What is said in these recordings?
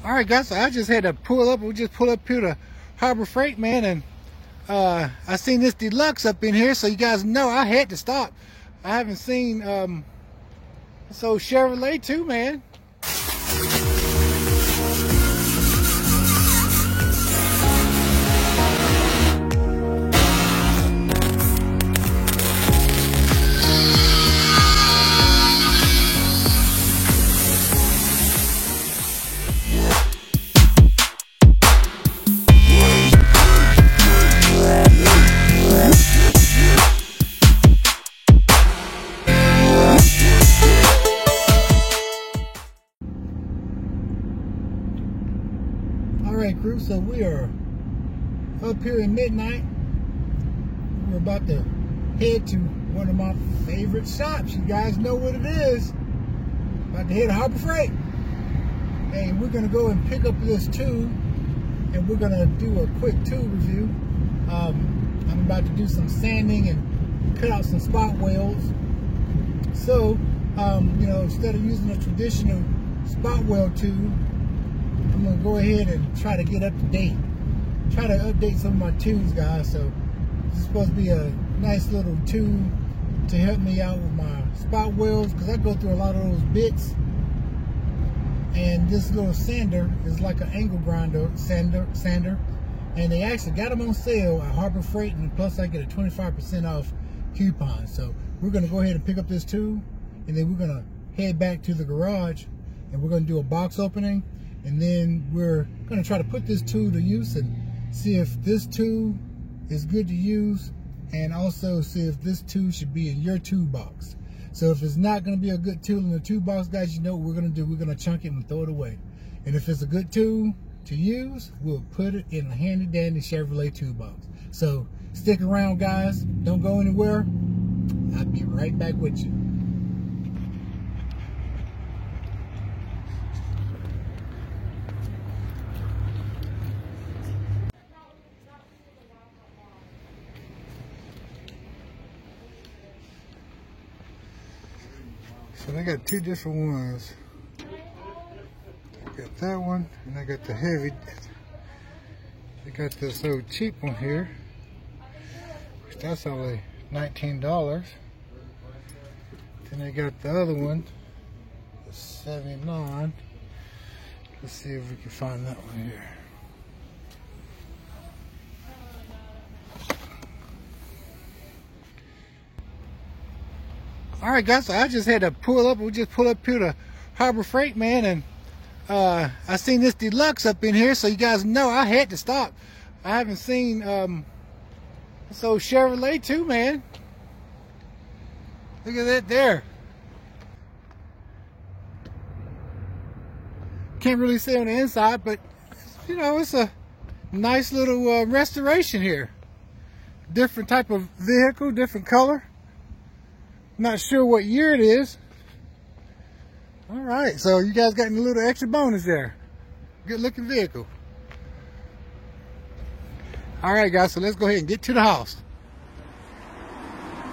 All right, guys, so I just had to pull up. We just pulled up here to Harbor Freight, man, and I seen this deluxe up in here, so you guys know I had to stop. I haven't seen this old Chevrolet too, man. Alright, crew, so we are up here at midnight. We're about to head to one of my favorite shops. You guys know what it is. About to head to Harbor Freight. And we're going to go and pick up this tube, and we're going to do a quick tube review. I'm about to do some sanding and cut out some spot welds. So, you know, instead of using a traditional spot weld tube, I'm going to go ahead and try to get up to date. Try to update some of my tubes, guys. So this is supposed to be a nice little tube to help me out with my spot welds, because I go through a lot of those bits. And this little sander is like an angle grinder sander. And they actually got them on sale at Harbor Freight, and plus I get a 25% off coupon. So we're going to go ahead and pick up this tube, and then we're going to head back to the garage, and we're going to do a box opening. And then we're going to try to put this tool to use and see if this tool is good to use, and also see if this tool should be in your toolbox. So if it's not going to be a good tool in the toolbox, guys, you know what we're going to do. We're going to chunk it and throw it away. And if it's a good tool to use, we'll put it in a handy dandy Chevrolet toolbox. So stick around, guys. Don't go anywhere. I'll be right back with you. So they got two different ones. I got that one, and I got the heavy. They got this old cheap one here, which that's only $19. Then they got the other one, the $79. Let's see if we can find that one here. Alright, guys, so I just had to pull up. We just pulled up here to Harbor Freight, man, and I seen this deluxe up in here, so you guys know I had to stop. I haven't seen this old Chevrolet too, man. Look at that there. Can't really see on the inside, but you know, it's a nice little restoration here. Different type of vehicle, different color. Not sure what year it is. All right, so you guys got a little extra bonus there. Good looking vehicle. All right, guys, so let's go ahead and get to the house.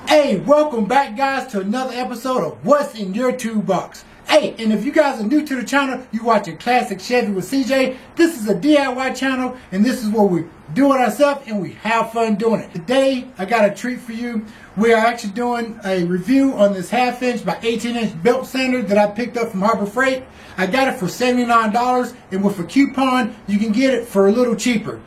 Hey, welcome back, guys, to another episode of What's in Your Toolbox. Hey, and if you guys are new to the channel, you watching Classic Chevy with CJ. This is a DIY channel, and this is where we do it ourselves and we have fun doing it. Today, I got a treat for you. We are actually doing a review on this 1/2 inch by 18 inch belt sander that I picked up from Harbor Freight. I got it for $79, and with a coupon, you can get it for a little cheaper.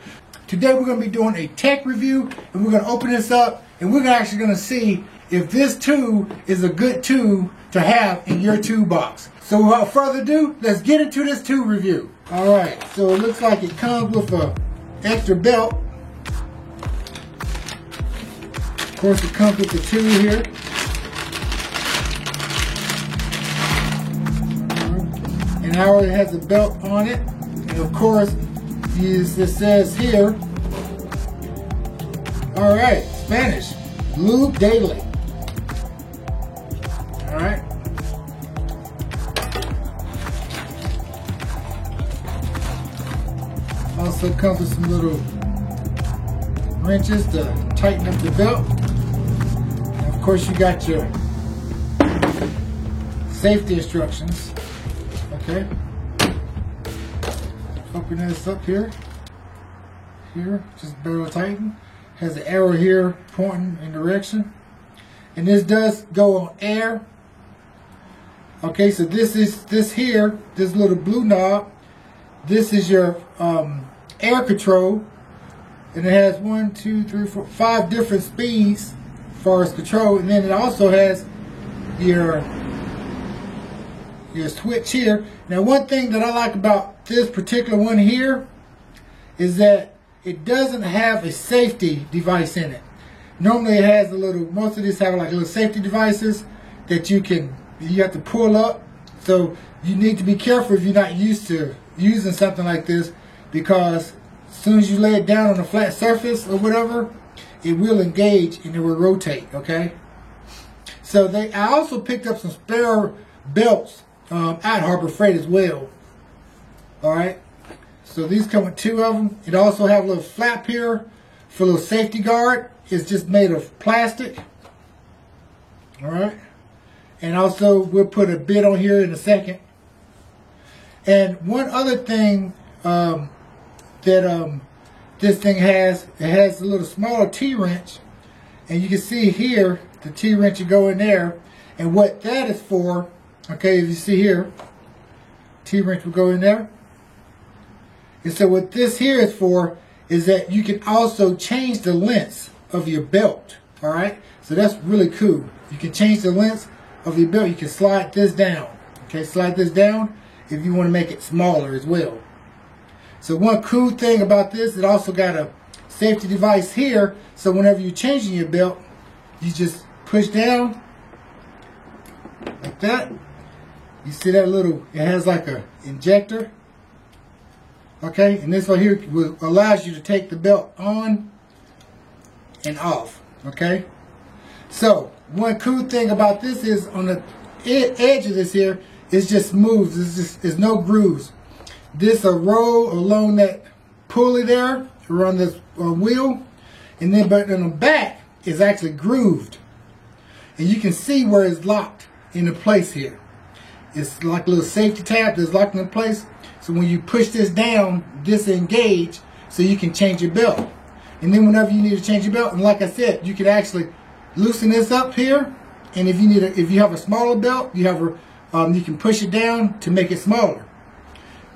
Today, we're going to be doing a tech review, and we're going to open this up, and we're actually going to see if this tool is a good tool to have in your toolbox. So without further ado, let's get into this tool review. Alright, so it looks like it comes with a extra belt. Of course, it comes with the tool here. And it already has a belt on it. And of course, it says here, alright, Spanish, lube daily. Alright. Also comes with some little wrenches to tighten up the belt. And of course, you got your safety instructions. Okay. open this up here. Here, just barely tighten. Has an arrow here pointing in direction. And this does go on air. Okay, so this here, this little blue knob. This is your air control. And it has 1, 2, 3, 4, 5 different speeds as far as control. And then it also has your switch here. Now, one thing that I like about this particular one here is that it doesn't have a safety device in it. Normally it has a little, most of these have like little safety devices that you have to pull up. So you need to be careful if you're not used to using something like this, because as soon as you lay it down on a flat surface or whatever, it will engage and it will rotate, okay? So I also picked up some spare belts at Harbor Freight as well. Alright, so these come with 2 of them. It also have a little flap here for a little safety guard. It's just made of plastic. Alright, and also we'll put a bit on here in a second. And one other thing that this thing has, it has a little smaller T-wrench, and you can see here the T-wrench will go in there, and what that is for, okay, if you see here, T-wrench will go in there. And so what this here is for is that you can also change the length of your belt. Alright, so that's really cool. You can change the length of your belt. You can slide this down. Okay, slide this down if you want to make it smaller as well. So one cool thing about this, it also got a safety device here, so whenever you're changing your belt, you just push down like that. You see that little, it has like a injector. Okay, and this one here allows you to take the belt on and off. Okay, so one cool thing about this is on the edge of this here, it's just smooth. There's no grooves. This a roll along that pulley there around this wheel, and then but on the back is actually grooved, and you can see where it's locked into place here. It's like a little safety tab that's locked into place. So when you push this down, this engage, so you can change your belt. And then whenever you need to change your belt, and like I said, you can actually loosen this up here. And if you have a smaller belt, you can push it down to make it smaller.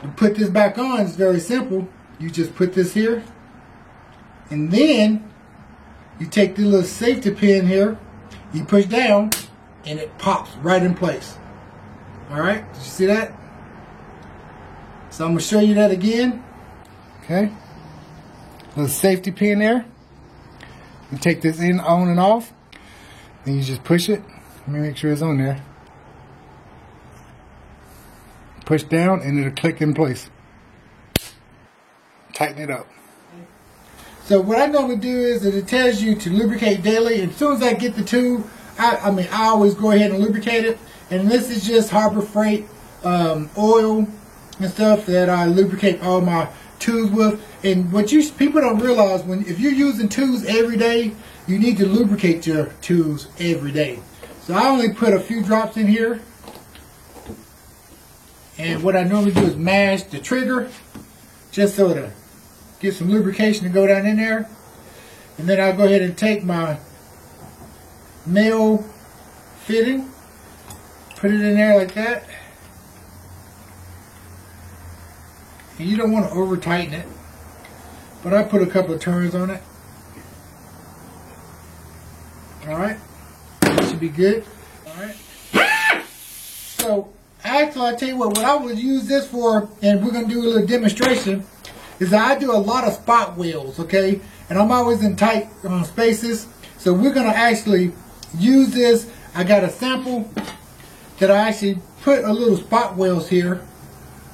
To put this back on is very simple. You just put this here, and then you take the little safety pin here, you push down, and it pops right in place. Alright, did you see that? So I'm going to show you that again. Okay. Little safety pin there. You take this on and off. Then you just push it. Let me make sure it's on there. Push down and it'll click in place. Tighten it up. So what I normally do is that it tells you to lubricate daily. And as soon as I get the tube, I always go ahead and lubricate it. And this is just Harbor Freight oil and stuff that I lubricate all my tubes with. And what people don't realize, if you're using tubes every day, you need to lubricate your tubes every day. So I only put a few drops in here. And what I normally do is mash the trigger, just so to get some lubrication to go down in there. And then I'll go ahead and take my male fitting, put it in there like that. And you don't want to over tighten it, but I put a couple of turns on it. Alright, that should be good. Alright. So actually, I tell you what I would use this for, and we're going to do a little demonstration, is that I do a lot of spot welds, okay? And I'm always in tight spaces. So we're going to actually use this. I got a sample that I actually put a little spot welds here.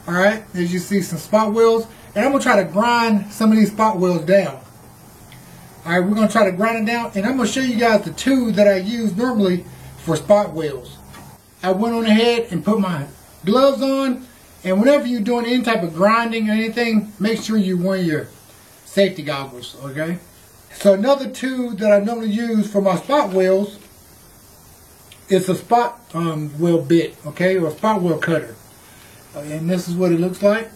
Alright, as you see, some spot welds. And I'm going to try to grind some of these spot welds down. Alright, we're going to try to grind it down. And I'm going to show you guys the tool that I use normally for spot welds. I went on ahead and put my gloves on. And whenever you're doing any type of grinding or anything, make sure you wear your safety goggles, okay? So another tool that I normally use for my spot welds is a spot weld bit, okay? Or a spot weld cutter. And this is what it looks like.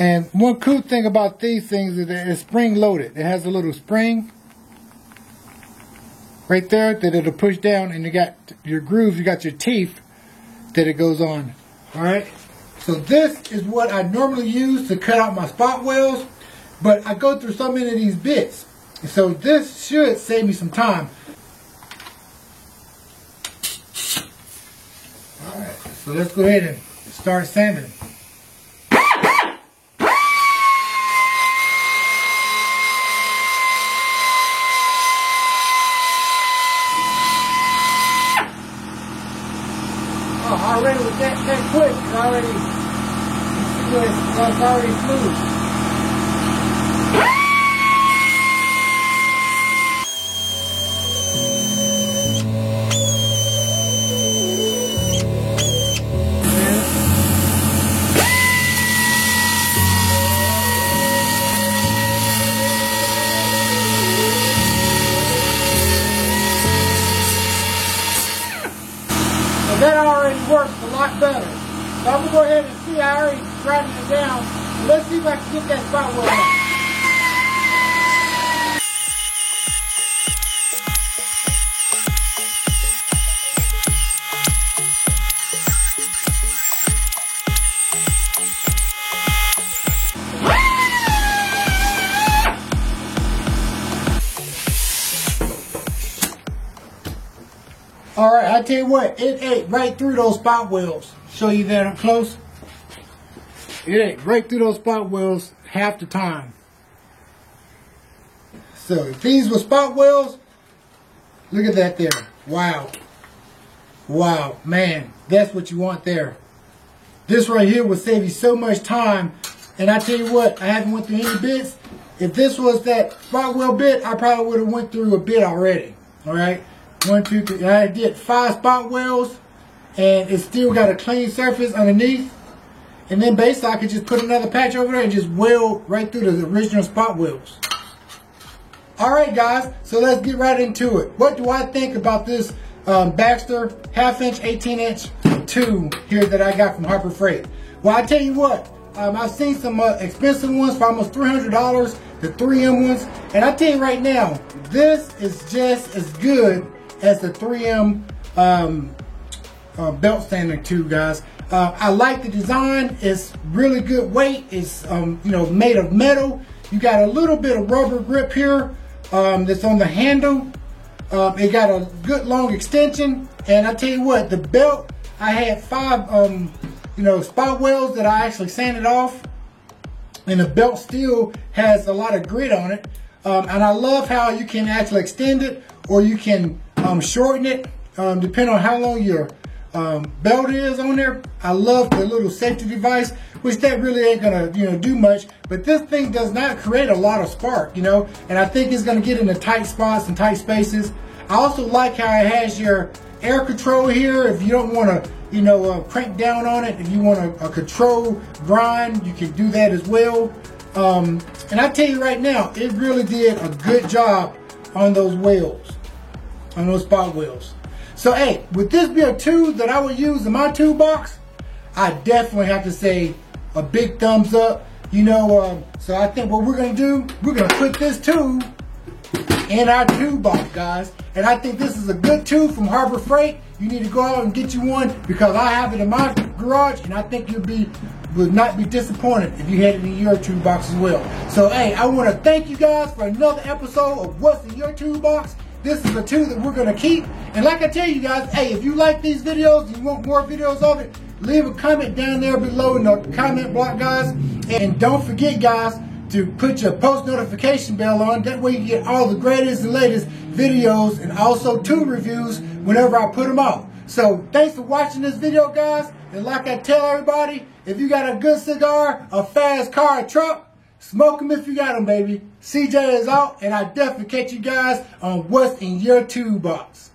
And one cool thing about these things is that it's spring loaded. It has a little spring right there that it'll push down, and you got your grooves, you got your teeth that it goes on. Alright, so this is what I normally use to cut out my spot welds, but I go through so many of these bits, so this should save me some time. Alright, so let's go ahead and start sanding. Already with that quick, it's already, it's already smooth. That already works a lot better. So I'm going to go ahead and see, I already grinded it down. Let's see if I can get that spot weld out. Alright, I tell you what, it ate right through those spot welds. Show you that up close. It ate right through those spot welds half the time. So if these were spot welds, look at that there. Wow. Wow, man, that's what you want there. This right here will save you so much time. And I tell you what, I haven't went through any bits. If this was that spot weld bit, I probably would have went through a bit already. Alright. 1, 2, 3. I did 5 spot welds, and it's still got a clean surface underneath. And then basically I could just put another patch over there and just weld right through the original spot welds. Alright guys, so let's get right into it. What do I think about this Baxter 1/2 inch, 18 inch tube here that I got from Harbor Freight? Well, I tell you what, I've seen some expensive ones for almost $300, the 3M ones. And I tell you right now, this is just as good as the 3M belt sander tube, guys. I like the design. It's really good weight. It's you know, made of metal. You got a little bit of rubber grip here that's on the handle. It got a good long extension. And I tell you what, the belt, I had 5 you know, spot welds that I actually sanded off, and the belt still has a lot of grit on it. And I love how you can actually extend it, or you can shorten it, depending on how long your belt is on there. I love the little safety device, which that really ain't gonna, you know, do much, but this thing does not create a lot of spark, you know, and I think it's gonna get into tight spots and tight spaces. I also like how it has your air control here. If you don't want to, you know, crank down on it, if you want a control grind, you can do that as well. And I tell you right now, it really did a good job on those welds, on those spot welds. So hey, would this be a tube that I would use in my toolbox? I definitely have to say a big thumbs up. You know, so I think what we're gonna do, we're gonna put this tube in our toolbox, guys. And I think this is a good tube from Harbor Freight. You need to go out and get you one, because I have it in my garage, and I think you'll would not be disappointed if you had it in your toolbox as well. So hey, I want to thank you guys for another episode of What's in Your Toolbox. This is a tube that we're going to keep. And like I tell you guys, hey, if you like these videos, you want more videos of it, leave a comment down there below in the comment block, guys. And don't forget, guys, to put your post notification bell on. That way you get all the greatest and latest videos, and also tool reviews whenever I put them out. So thanks for watching this video, guys. And like I tell everybody, if you got a good cigar, a fast car, a truck, smoke them if you got them, baby. CJ is out, and I definitely catch you guys on What's in Your Toolbox.